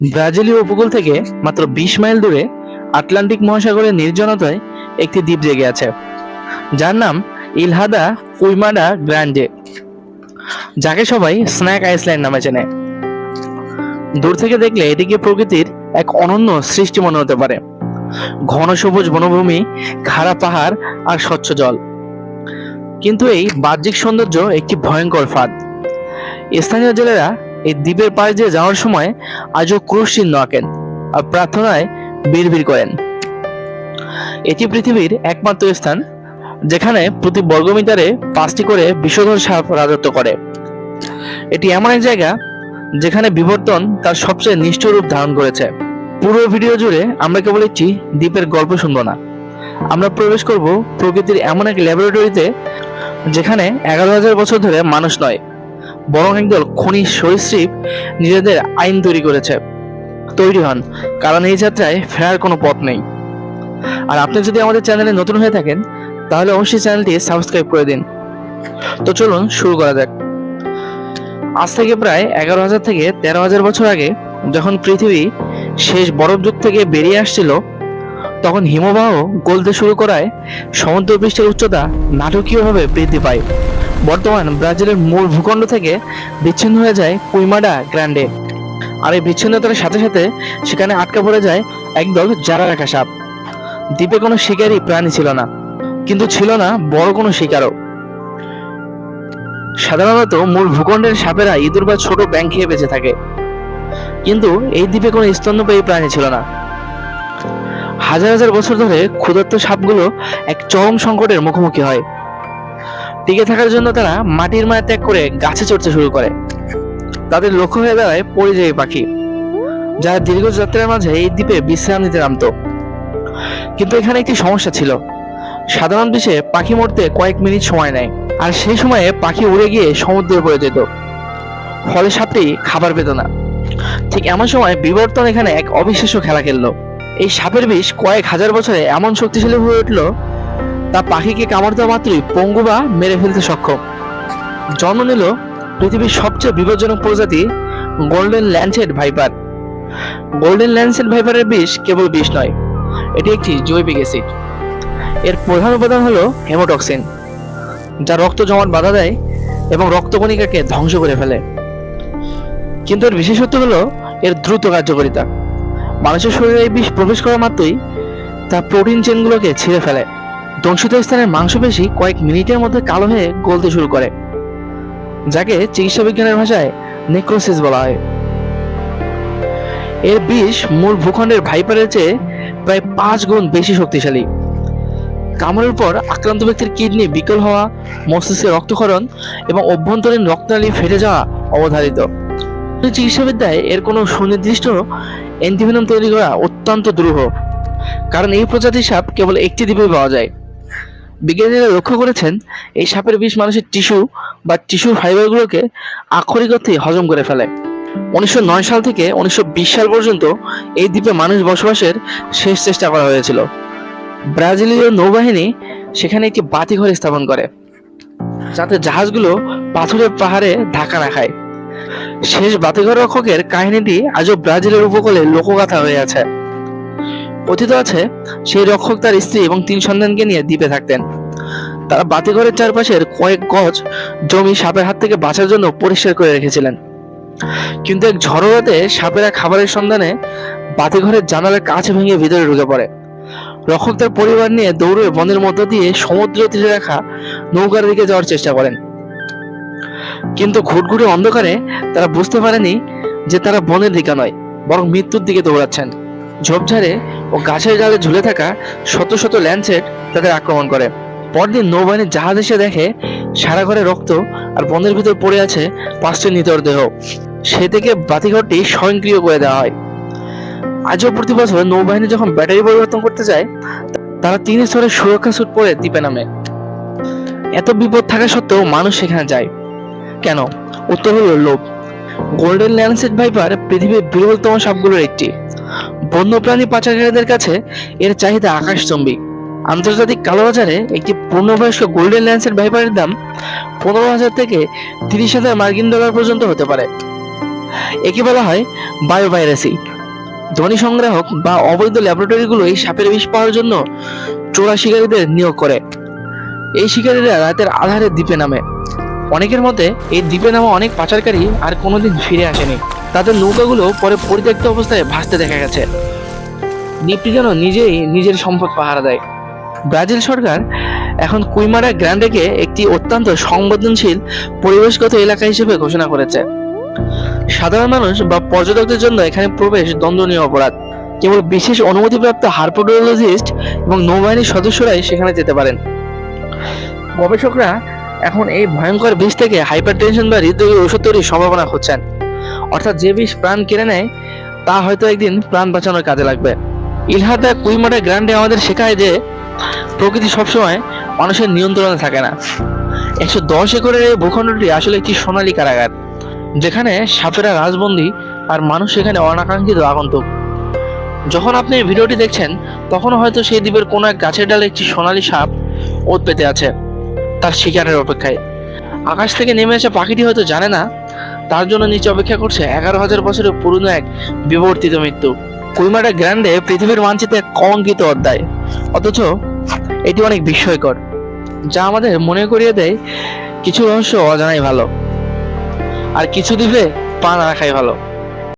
ব্রাজিলীয় উপকূল থেকে মাত্র ২০ মাইল দূরে আটলান্টিক মহাসাগরের নির্জনতায় একটি দ্বীপ জেগে আছে, যার নাম ইলহা দা কুইমাডা গ্র্যান্ডে, যাকে সবাই স্ন্যাক আইসল্যান্ড নামে চেনে। দূর থেকে দেখলে এটিকে প্রকৃতির এক অনন্য সৃষ্টি মনে হতে পারে। ঘন সবুজ বনভূমি, খাড়া পাহাড় আর স্বচ্ছ জল। কিন্তু এই বাহ্যিক সৌন্দর্য একটি ভয়ঙ্কর ফাঁদ। স্থানীয় জেলেরা এই দ্বীপের পাশ দিয়ে যাওয়ার সময় আজও ক্রুশ চিহ্ন আঁকেন আর প্রার্থনায় বিড়বিড় করেন। এটি পৃথিবীর একমাত্র স্থান যেখানে প্রতি বর্গমিটারে 5টি করে বিষধর সাপ রাজত্ব করে। এটি এমন এক জায়গা যেখানে বিবর্তন তার সবচেয়ে নিষ্ঠুর রূপ ধারণ করেছে। পুরো ভিডিও জুড়ে আমরা কেবল একটি দ্বীপের গল্প শুনবো না, আমরা প্রবেশ করব প্রকৃতির এমন এক ল্যাবরেটরিতে যেখানে 11,000 বছর ধরে মানুষ নয়, বরং একদল খনি সরীসৃপ নিজেদের আইন তৈরি করেছে। তৈরি হন, কারণ এই যাত্রায় ফেরার কোনো পথ নেই। আর আপনি যদি আমাদের চ্যানেলে নতুন হয়ে থাকেন তাহলে অবশ্যই চ্যানেলটি সাবস্ক্রাইব করে দিন। তো চলুন শুরু করা যাক। আজ থেকে প্রায় 11,000 থেকে 13,000 বছর আগে, যখন পৃথিবী শেষ বরফ যুগ থেকে বেরিয়ে আসছিল, তখন হিমবাহ গলতে শুরু করায় সমুদ্রপৃষ্ঠের উচ্চতা নাটকীয়ভাবে বৃদ্ধি পায়। বর্তমান ব্রাজিলের মূল ভূখণ্ড থেকে বিচ্ছিন্ন হয়ে যায় কুইমাডা গ্র্যান্ডে। আর এই বিচ্ছিন্নতার সাথে সাথে সেখানে আটকা পড়ে যায় একদল জারারাখা সাপ। দ্বীপে কোনো শিকারী প্রাণী ছিল না, কিন্তু ছিল না বড় কোনো শিকারও। সাধারণত মূল ভূখণ্ডের সাপেরা ইঁদুর বা ছোট ব্যাঙ খেয়ে বেঁচে থাকে, কিন্তু এই দ্বীপে কোনো স্তন্যপায়ী প্রাণী ছিল না। হাজার হাজার বছর ধরে ক্ষুধার্ত সাপগুলো এক চরম সংকটের মুখোমুখি হয়। টিকে থাকার জন্য তারা মাটির মায়া ত্যাগ করে গাছে চড়তে শুরু করে। তাদের লক্ষ্য হয়ে দাঁড়ায় পরিযায়ী পাখি, যারা দীর্ঘ যাত্রার মাঝে এই দ্বীপে বিশ্রাম নিতে নামতো। কিন্তু এখানে একটি সমস্যা ছিল। সাধারণ দেশে পাখি মরতে কয়েক মিনিট সময় নেয়, আর সেই সময়ে পাখি উড়ে গিয়ে সমুদ্রে পড়ে যেত, ফলে সাপটি খাবার পেত না। ঠিক এমন সময় বিবর্তন এখানে এক অবিশ্বাস্য খেলা খেললো। এই সাপের বিষ কয়েক হাজার বছরে এমন শক্তিশালী হয়ে উঠল, তা পাখিকে কামড় দেওয়া মাত্রই পঙ্গু বা মেরে ফেলতে সক্ষম। জন্ম নিল পৃথিবীর সবচেয়ে বিপজ্জনক প্রজাতি golden lancet viper. Golden lancet ভাইপারের বিষ কেবল বিষ নয়, এটি একটি জৈবিক অ্যাসিড। এর প্রধান উপাদান হলো হেমোটক্সিন, যা রক্ত জমাট বাধা দেয় এবং রক্তকণিকাকে ধ্বংস করে ফেলে। কিন্তু এর বিশেষত্ব হলো এর দ্রুত কার্যকারিতা। মানুষের শরীরে এই বিষ প্রবেশ করা মাত্রই তা প্রোটিন চেনগুলোকে ছিঁড়ে ফেলে। দংশিত স্থানের মাংসপেশি কয়েক মিনিটের মধ্যে কালো হয়ে গলতে শুরু করে, যাকে চিকিৎসা বিজ্ঞানের ভাষায় নেক্রোসিস বলা হয়। এর বিষ মূল ভূখণ্ডের ভাইপারের চেয়ে প্রায় 5 গুণ বেশি শক্তিশালী। কামড়ের পর আক্রান্ত ব্যক্তির কিডনি বিকল হওয়া, মস্তিষ্কে রক্তক্ষরণ এবং অভ্যন্তরীণ রক্তনালী ফেটে যাওয়া অবধারিত। চিকিৎসাবিদ্যায় এর কোনো সুনির্দিষ্ট অ্যান্টিভেনম তৈরি করা অত্যন্ত দুরূহ, কারণ এই প্রজাতির সাপ কেবল একটি দ্বীপে পাওয়া যায়। বিজ্ঞানীরা লক্ষ্য করেছেন এই সাপের বিষ মানুষের টিস্যু বা টিস্যু ফাইবারগুলোকে আক্ষরিক অর্থে হজম করে ফেলে। 1909 সাল থেকে 1920 সাল পর্যন্ত এই দ্বীপে মানুষ বসবাসের শেষ চেষ্টা করা হয়েছিল। ব্রাজিলীয় নৌবাহিনী সেখানে একটি বাতিঘর স্থাপন করে, যাতে জাহাজগুলো পাথরের পাহাড়ে ধাক্কা না খায়। শেষ বাতিঘর রক্ষকের কাহিনীটি আজও ব্রাজিলের উপকূলে লোকগাথা হয়ে আছে। কথিত আছে সেই রক্ষক তার স্ত্রী এবং 3 সন্তানকে নিয়ে দ্বীপে থাকতেন। তারা বাতিঘরের চারপাশের কয়েক গজ জমি সাপের হাত থেকে বাঁচার জন্য পরিষ্কার করে রেখেছিলেন। কিন্তু এক ঝড়ো রাতে সাপেরা খাবারের সন্ধানে বাতিঘরের জানালার কাঁচ ভেঙে ভিতরে ঢুকে পড়ে। রক্ষক তার পরিবার নিয়ে দৌড়ে বনের মধ্য দিয়ে সমুদ্র তীরে রাখা নৌকার দিকে যাওয়ার চেষ্টা করেন, কিন্তু ঘুটঘুটে অন্ধকারে তারা বুঝতে পারেনি যে তারা বনের দিকে নয়, বরং মৃত্যুর দিকে দৌড়াচ্ছেন। ঝোপঝাড়ে ও গাছের ডালে ঝুলে থাকা শত শত ল্যান্সেট তাদের আক্রমণ করে। পরদিন নৌবাহিনীর জাহাজ এসে দেখে সারা ঘরে রক্ত, আর বনের ভিতর পড়ে আছে 5টি নিথর দেহ। সে থেকে বাতিঘরটি স্বয়ংক্রিয় করে দেওয়া হয়। আজও প্রতি বছর নৌবাহিনী যখন ব্যাটারি পরিবর্তন করতে যায়, তারা 3 স্তরের সুরক্ষা স্যুট পরে দ্বীপে নামে। এত বিপদ থাকা সত্ত্বেও মানুষ সেখানে যায় কেন? উত্তর হলো লোভ। গোল্ডেন ল্যান্সেট ভাইপার পৃথিবীর বিরলতম সাপগুলোর একটি। বন্যপ্রাণী পাচারকারীদের কাছে এর চাহিদা আকাশচুম্বী। আন্তর্জাতিক কালোবাজারে একটি পূর্ণবয়স্ক গোল্ডেন ল্যান্সেট ভাইপারের দাম 15,000 থেকে 30,000 মার্কিন ডলার পর্যন্ত হতে পারে। একে বলা হয় বায়োভাইরাসি। ধ্বনি সংগ্রাহক বা অবৈধ ল্যাবরেটরিগুলো এই সাপের বিষ পাওয়ার জন্য চোরা শিকারীদের নিয়োগ করে। এই শিকারীরা রাতের আধারে দ্বীপে নামে। অনেকের মতে এই দ্বীপে নামা অনেক পাচারকারী আর কোনোদিন ফিরে আসেনি। তাদের নৌকাগুলো পরে পরিত্যক্ত অবস্থায় ভাসতে দেখা গেছে। দ্বীপটি যেন নিজেই নিজের সম্পদ পাহারা দেয়। ব্রাজিল সরকার এখন কুইমারা গ্র্যান্ডেকে একটি অত্যন্ত সংবেদনশীল পরিবেশগত এলাকা হিসেবে ঘোষণা করেছে। সাধারণ মানুষ বা পর্যটকদের জন্য এখানে প্রবেশ দণ্ডনীয় অপরাধ। কেবল বিশেষ অনুমতিপ্রাপ্ত হারপোডোলজিস্ট এবং নৌবাহিনীর সদস্যরাই সেখানে যেতে পারেন। গবেষকরা এখন এই ভয়ঙ্কর বিষ থেকে হাইপারটেনশন বা হৃদরোগের ওষুধ তৈরির সম্ভাবনা খুঁজছেন। অর্থাৎ যে বিষ প্রাণ কেড়ে নেয় তা হয়তো একদিন প্রাণ বাঁচানোর কাজে লাগবে। ইলহা দ্য কুইমারা গ্র্যান্ডে আমাদের শেখায় যে প্রকৃতি সবসময় মানুষের নিয়ন্ত্রণে থাকে না। 110 একরের এই ভূখণ্ডটি আসলে একটি সোনালী কারাগার, যেখানে সাপেরা রাজবন্দী আর মানুষ সেখানে অনাকাঙ্ক্ষিত আগন্তুক। যখন আপনি এই ভিডিওটি দেখছেন তখন হয়তো সেই দ্বীপের কোনো এক গাছের ডালে একটি সোনালী সাপ ওত পেতে আছে তার শিকারের অপেক্ষায়। আকাশ থেকে নেমে আসা পাখিটি হয়তো জানে না তার জন্য নিচে অপেক্ষা করছে 11,000 বছরের পুরনো এক বিবর্তিত মৃত্যু। কুইমারা গ্র্যান্ডে পৃথিবীর মানচিত্রে এক কলঙ্কিত অধ্যায়, অথচ এটি অনেক বিস্ময়কর, যা আমাদের মনে করিয়ে দেয় কিছু রহস্য অজানাই ভালো আর কিছু দ্বীপে পা না রাখাই ভালো।